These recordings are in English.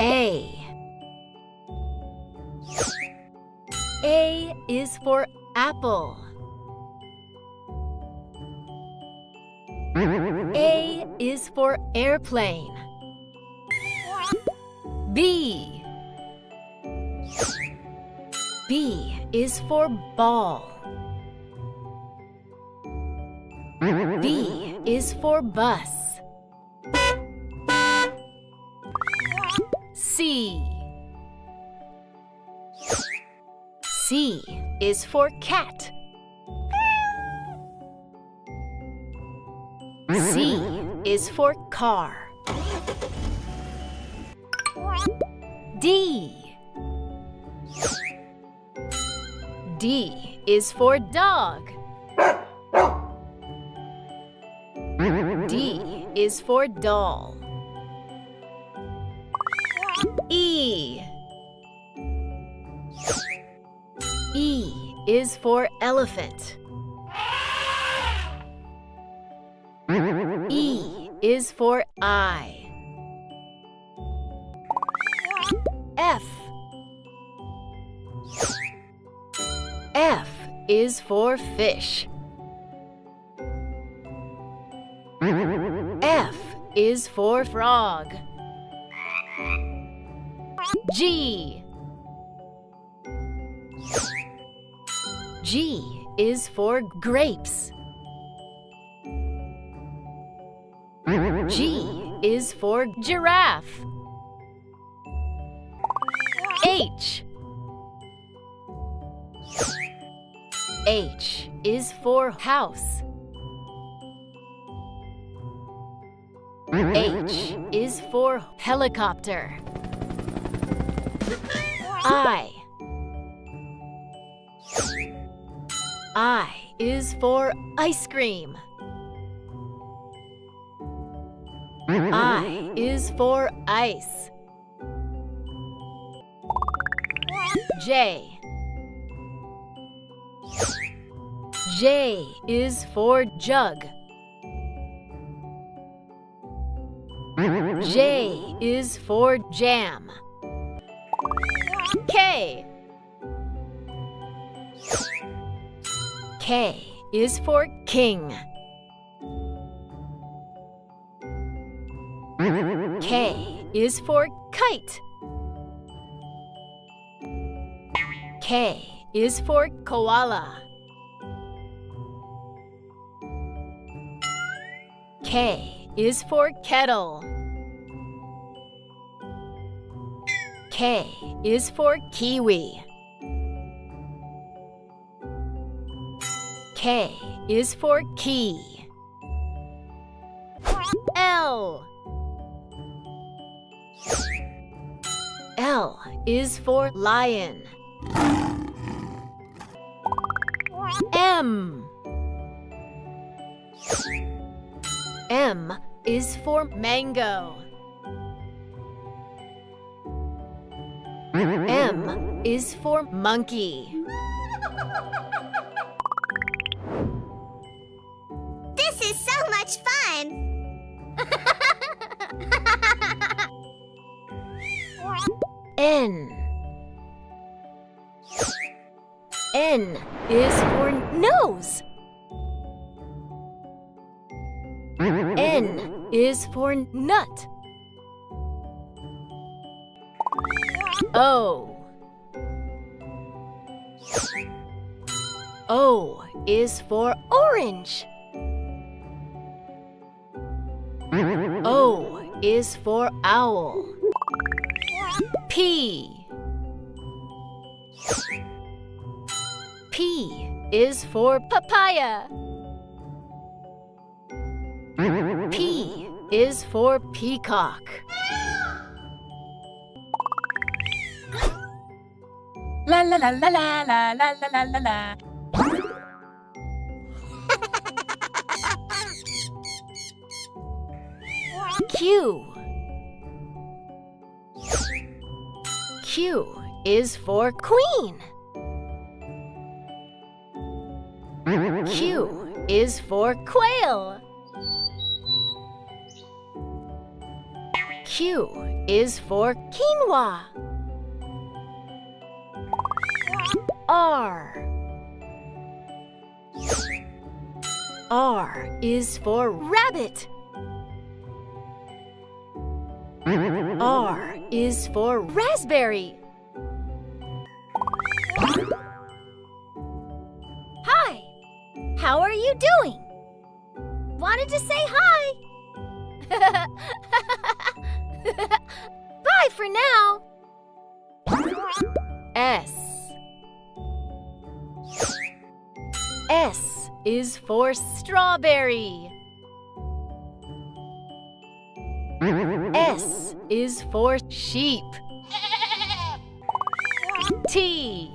A. A is for apple. A is for airplane. B. B is for ball. B is for bus. C. C is for cat. C is for car. D. D is for dog. D is for doll. E. E is for elephant. E is for eye. F. F is for fish. F is for frog. G. G is for grapes. G is for giraffe. H. H is for house. H is for helicopter. I. I is for ice cream. I is for ice. J. J is for jug. J is for jam. K. K is for king. K is for kite. K is for koala. K is for kettle. K is for kiwi. K is for key. L. L is for lion. M. M is for mango. M is for monkey. This is so much fun! N. N is for nose. N is for nut. O. O is for orange. O is for owl. P. P is for papaya. P is for peacock. La la la la la la la la la la. Q. Q is for queen. Q is for quail. Q Q is for quinoa. R. R is for rabbit. R is for raspberry. Hi, how are you doing? Wanted to say hi. Bye for now. S. S is for strawberry. S is for sheep. T.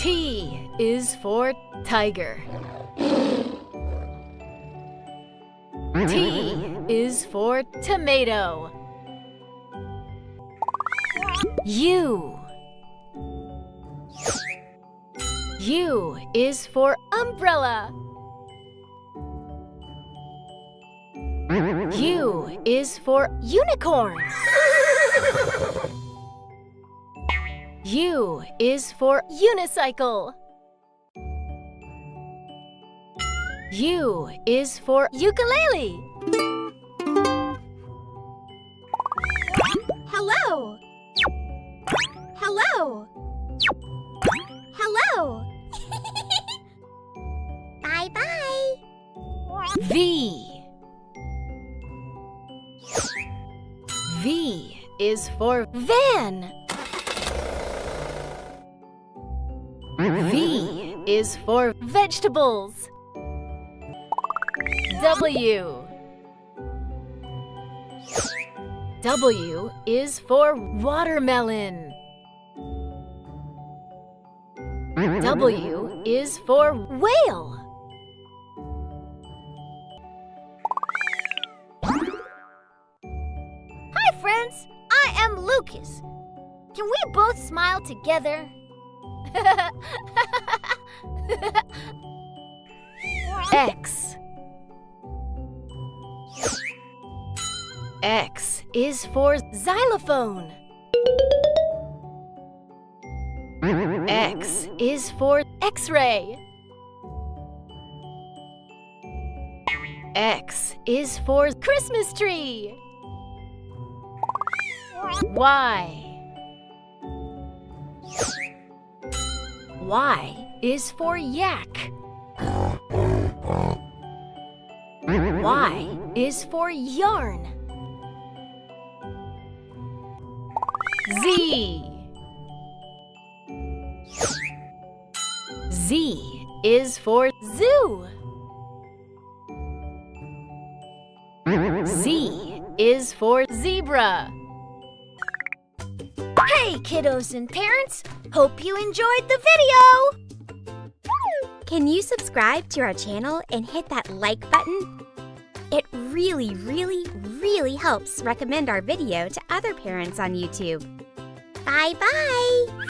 T is for tiger. T is for tomato. U. U is for umbrella. U is for unicorn. U is for unicycle. U is for ukulele. Hello. Hello. Hello. Bye-bye. V. V is for van. V is for vegetables. W. W is for watermelon. W is for whale. Hi, friends. I am Lucas. Can we both smile together? X. X is for xylophone. X is for X-ray. X is for Christmas tree. Y. Y is for yak. Y is for yarn. Z. Z is for zoo. Z is for zebra. Hey, kiddos and parents! Hope you enjoyed the video! Can you subscribe to our channel and hit that like button? It really, really, really helps recommend our video to other parents on YouTube. Bye-bye!